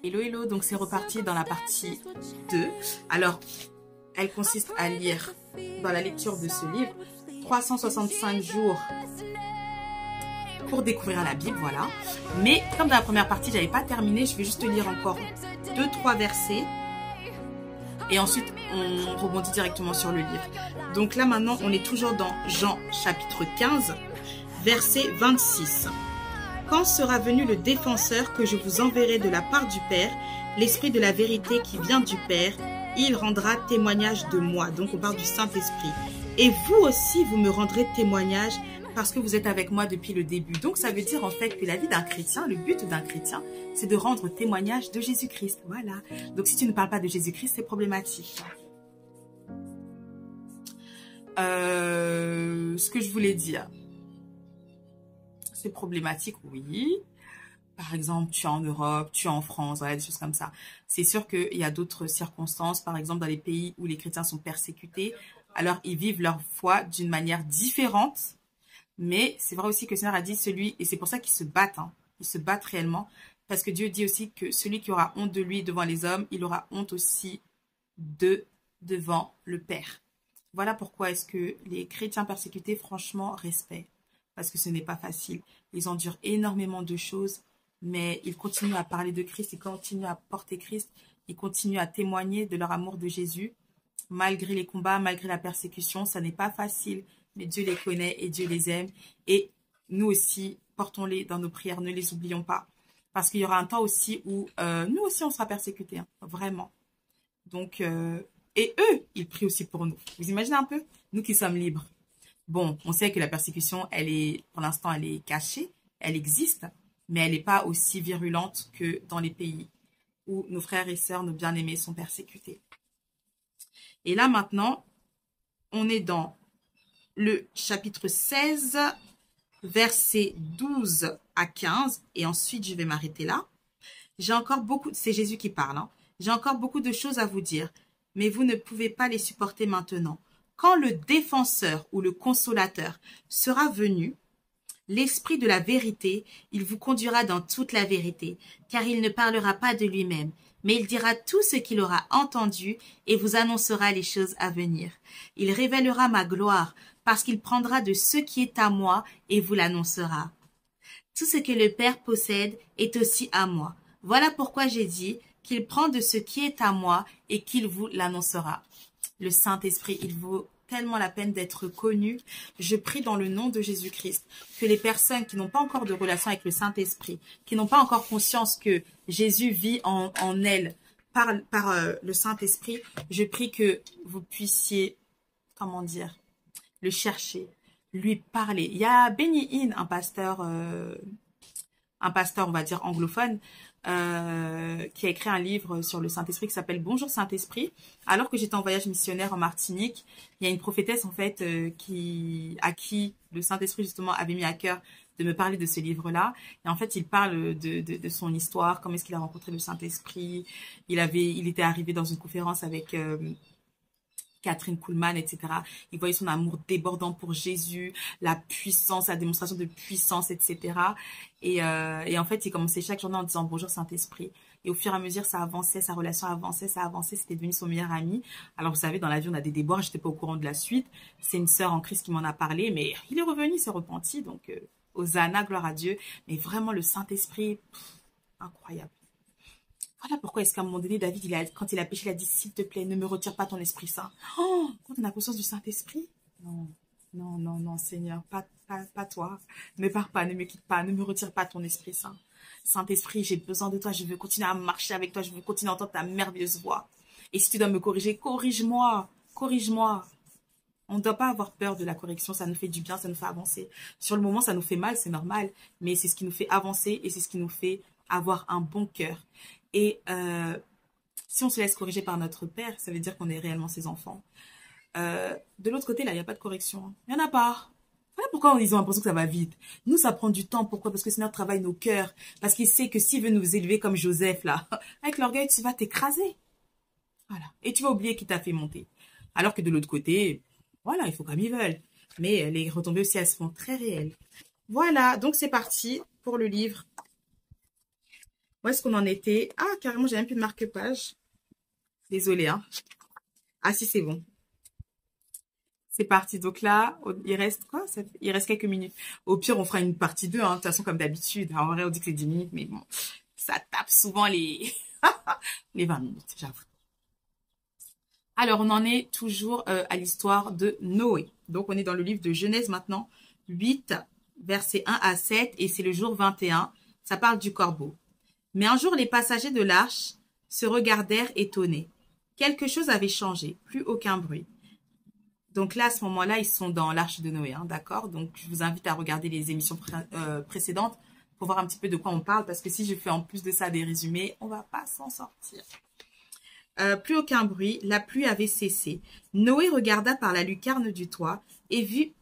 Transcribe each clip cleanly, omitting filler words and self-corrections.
Hello, hello, donc c'est reparti dans la partie 2. Alors, elle consiste à lire dans la lecture de ce livre 365 jours pour découvrir la Bible, voilà. Mais comme dans la première partie, j'avais pas terminé, je vais juste lire encore 2-3 versets et ensuite on rebondit directement sur le livre. Donc là maintenant, on est toujours dans Jean chapitre 15, verset 26. Quand sera venu le défenseur que je vous enverrai de la part du Père, l'Esprit de la vérité qui vient du Père, il rendra témoignage de moi. Donc on parle du Saint-Esprit. Et vous aussi, vous me rendrez témoignage parce que vous êtes avec moi depuis le début. Donc ça veut dire en fait que la vie d'un chrétien, le but d'un chrétien, c'est de rendre témoignage de Jésus-Christ. Voilà. Donc si tu ne parles pas de Jésus-Christ, c'est problématique. Ce que je voulais dire. C'est problématique, oui. Par exemple, tu es en Europe, tu es en France, voilà, des choses comme ça. C'est sûr qu'il y a d'autres circonstances, par exemple dans les pays où les chrétiens sont persécutés, alors ils vivent leur foi d'une manière différente. Mais c'est vrai aussi que le Seigneur a dit celui, et c'est pour ça qu'ils se battent, hein, ils se battent réellement, parce que Dieu dit aussi que celui qui aura honte de lui devant les hommes, il aura honte aussi devant le Père. Voilà pourquoi est-ce que les chrétiens persécutés, franchement, respect. Parce que ce n'est pas facile. Ils endurent énormément de choses, mais ils continuent à parler de Christ, ils continuent à porter Christ, ils continuent à témoigner de leur amour de Jésus, malgré les combats, malgré la persécution. Ça n'est pas facile, mais Dieu les connaît et Dieu les aime. Et nous aussi, portons-les dans nos prières, ne les oublions pas. Parce qu'il y aura un temps aussi où nous aussi on sera persécutés, hein, vraiment. Donc, et eux, ils prient aussi pour nous. Vous imaginez un peu? Nous qui sommes libres. Bon, on sait que la persécution, elle est, pour l'instant, elle est cachée, elle existe, mais elle n'est pas aussi virulente que dans les pays où nos frères et sœurs, nos bien-aimés sont persécutés. Et là, maintenant, on est dans le chapitre 16, versets 12 à 15, et ensuite, je vais m'arrêter là. J'ai encore beaucoup, c'est Jésus qui parle, hein. J'ai encore beaucoup de choses à vous dire, mais vous ne pouvez pas les supporter maintenant. Quand le défenseur ou le consolateur sera venu, l'esprit de la vérité, il vous conduira dans toute la vérité, car il ne parlera pas de lui-même, mais il dira tout ce qu'il aura entendu et vous annoncera les choses à venir. Il révélera ma gloire, parce qu'il prendra de ce qui est à moi et vous l'annoncera. Tout ce que le Père possède est aussi à moi. Voilà pourquoi j'ai dit qu'il prend de ce qui est à moi et qu'il vous l'annoncera. Le Saint-Esprit, il vaut tellement la peine d'être connu. Je prie dans le nom de Jésus-Christ que les personnes qui n'ont pas encore de relation avec le Saint-Esprit, qui n'ont pas encore conscience que Jésus vit en elles par le Saint-Esprit, je prie que vous puissiez, comment dire, le chercher, lui parler. Il y a Benny Hinn, un pasteur, on va dire anglophone, qui a écrit un livre sur le Saint-Esprit qui s'appelle Bonjour Saint-Esprit. Alors que j'étais en voyage missionnaire en Martinique, il y a une prophétesse en fait à qui le Saint-Esprit justement avait mis à cœur de me parler de ce livre-là. Et en fait, il parle de son histoire, comment est-ce qu'il a rencontré le Saint-Esprit. Il était arrivé dans une conférence avec Catherine Kuhlman, etc. Il voyait son amour débordant pour Jésus, la puissance, la démonstration de puissance, etc. Et en fait, il commençait chaque journée en disant bonjour Saint-Esprit. Et au fur et à mesure, ça avançait, sa relation avançait, ça avançait. C'était devenu son meilleur ami. Alors, vous savez, dans la vie, on a des déboires. J'étais pas au courant de la suite. C'est une sœur en Christ qui m'en a parlé, mais il est revenu, il s'est repenti. Donc, Hosanna, gloire à Dieu. Mais vraiment, le Saint-Esprit, incroyable. Voilà pourquoi est-ce qu'à un moment donné, David, quand il a péché, il a dit, s'il te plaît, ne me retire pas ton Esprit Saint. Oh, quand on a conscience du Saint-Esprit, non, non, non, non, Seigneur, pas toi. Ne pars pas, ne me quitte pas, ne me retire pas ton Esprit Saint. Saint-Esprit, j'ai besoin de toi, je veux continuer à marcher avec toi, je veux continuer à entendre ta merveilleuse voix. Et si tu dois me corriger, corrige-moi, corrige-moi. On ne doit pas avoir peur de la correction, ça nous fait du bien, ça nous fait avancer. Sur le moment, ça nous fait mal, c'est normal, mais c'est ce qui nous fait avancer et c'est ce qui nous fait avoir un bon cœur. Et si on se laisse corriger par notre Père, ça veut dire qu'on est réellement ses enfants. De l'autre côté, là, il n'y a pas de correction. Il n'y en a pas. Voilà pourquoi ils ont l'impression que ça va vite. Nous, ça prend du temps. Pourquoi? Parce que le Seigneur travaille nos cœurs. Parce qu'il sait que s'il veut nous élever comme Joseph, là, avec l'orgueil, tu vas t'écraser. Voilà. Et tu vas oublier qui t'a fait monter. Alors que de l'autre côté, voilà, il faut comme ils veulent. Mais les retombées aussi, elles sont très réelles. Voilà, donc c'est parti pour le livre Où est-ce qu'on en était? Ah, carrément, j'ai même plus de marque-page. Désolée, hein. Ah si, c'est bon. C'est parti. Donc là, il reste quoi? Il reste quelques minutes. Au pire, on fera une partie 2, hein, de toute façon, comme d'habitude. En vrai, on dit que c'est 10 minutes, mais bon, ça tape souvent les, les 20 minutes, j'avoue. Alors, on en est toujours à l'histoire de Noé. Donc, on est dans le livre de Genèse maintenant, 8, versets 1 à 7, et c'est le jour 21. Ça parle du corbeau. Mais un jour, les passagers de l'arche se regardèrent étonnés. Quelque chose avait changé, plus aucun bruit. Donc là, à ce moment-là, ils sont dans l'arche de Noé, hein, d'accord? Donc, je vous invite à regarder les émissions précédentes pour voir un petit peu de quoi on parle, parce que si je fais en plus de ça des résumés, on va pas s'en sortir. Plus aucun bruit, la pluie avait cessé. Noé regarda par la lucarne du toit et vit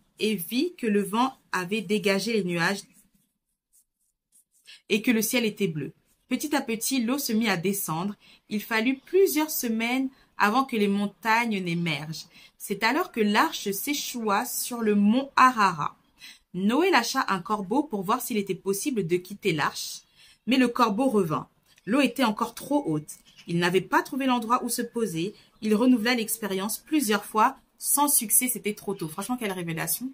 que le vent avait dégagé les nuages et que le ciel était bleu. Petit à petit, l'eau se mit à descendre. Il fallut plusieurs semaines avant que les montagnes n'émergent. C'est alors que l'arche s'échoua sur le mont Ararat. Noé lâcha un corbeau pour voir s'il était possible de quitter l'arche, mais le corbeau revint. L'eau était encore trop haute. Il n'avait pas trouvé l'endroit où se poser. Il renouvela l'expérience plusieurs fois. Sans succès, c'était trop tôt. Franchement, quelle révélation.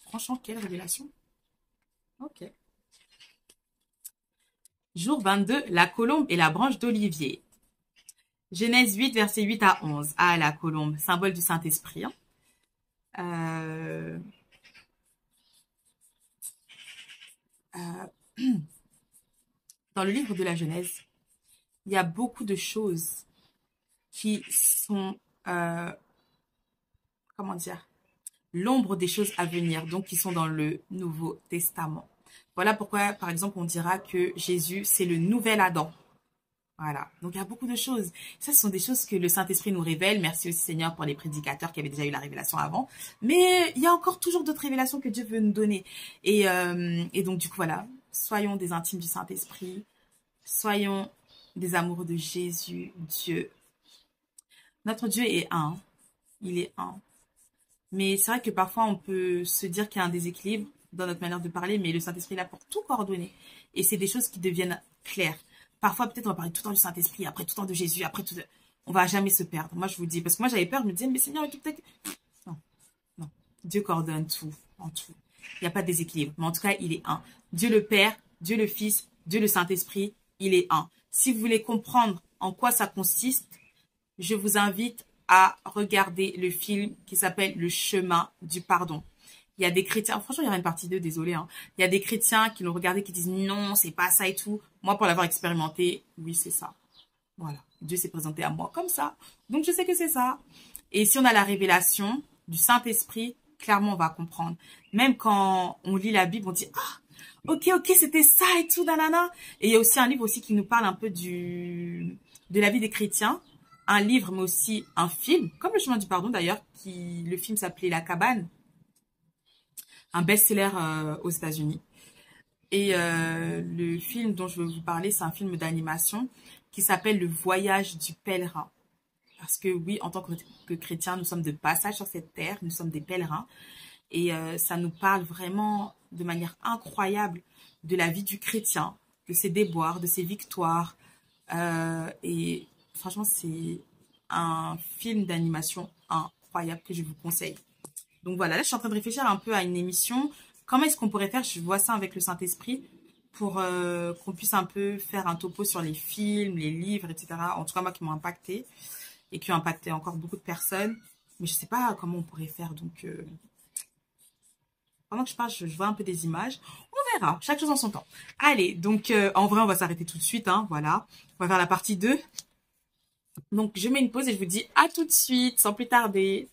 Franchement, quelle révélation. Ok. Jour 22, la colombe et la branche d'olivier. Genèse 8, versets 8 à 11. Ah, la colombe, symbole du Saint-Esprit. Hein. Euh, Dans le livre de la Genèse, il y a beaucoup de choses qui sont, comment dire, l'ombre des choses à venir, donc qui sont dans le Nouveau Testament. Voilà pourquoi, par exemple, on dira que Jésus, c'est le nouvel Adam. Voilà. Donc, il y a beaucoup de choses. Ça, ce sont des choses que le Saint-Esprit nous révèle. Merci aussi, Seigneur, pour les prédicateurs qui avaient déjà eu la révélation avant. Mais il y a encore toujours d'autres révélations que Dieu veut nous donner. Et donc, du coup, voilà. Soyons des intimes du Saint-Esprit. Soyons des amoureux de Jésus, Dieu. Notre Dieu est un. Il est un. Mais c'est vrai que parfois, on peut se dire qu'il y a un déséquilibre dans notre manière de parler, mais le Saint-Esprit est là pour tout coordonner. Et c'est des choses qui deviennent claires. Parfois, peut-être, on va parler tout le temps du Saint-Esprit, après tout le temps de Jésus, après tout... On va jamais se perdre. Moi, je vous dis, parce que moi, j'avais peur, je me disais, mais Seigneur, tout peut-être... Non, non. Dieu coordonne tout, en tout. Il n'y a pas de déséquilibre. Mais en tout cas, il est un. Dieu le Père, Dieu le Fils, Dieu le Saint-Esprit, il est un. Si vous voulez comprendre en quoi ça consiste, je vous invite à regarder le film qui s'appelle Le chemin du pardon. Il y a des chrétiens, franchement, il y aura une partie 2, désolé, hein. Il y a des chrétiens qui l'ont regardé, qui disent non, c'est pas ça et tout. Moi, pour l'avoir expérimenté, oui, c'est ça. Voilà. Dieu s'est présenté à moi comme ça. Donc, je sais que c'est ça. Et si on a la révélation du Saint-Esprit, clairement, on va comprendre. Même quand on lit la Bible, on dit, ah, ok, c'était ça et tout, nanana. Et il y a aussi un livre aussi qui nous parle un peu de la vie des chrétiens. Un livre, mais aussi un film, comme Le chemin du pardon d'ailleurs, le film s'appelait La cabane. Un best-seller aux États-Unis. Et le film dont je vais vous parler, c'est un film d'animation qui s'appelle Le voyage du pèlerin. Parce que oui, en tant que chrétiens, nous sommes de passage sur cette terre, nous sommes des pèlerins. Et ça nous parle vraiment de manière incroyable de la vie du chrétien, de ses déboires, de ses victoires. Et franchement, c'est un film d'animation incroyable que je vous conseille. Donc voilà, là, je suis en train de réfléchir un peu à une émission. Comment est-ce qu'on pourrait faire, je vois ça avec le Saint-Esprit, pour qu'on puisse un peu faire un topo sur les films, les livres, etc. En tout cas, moi, qui m'ont impacté et qui ont impacté encore beaucoup de personnes. Mais je sais pas comment on pourrait faire. Donc, pendant que je parle, je vois un peu des images. On verra, chaque chose en son temps. Allez, donc, en vrai, on va s'arrêter tout de suite. Hein, voilà, on va faire la partie 2. Donc, je mets une pause et je vous dis à tout de suite, sans plus tarder.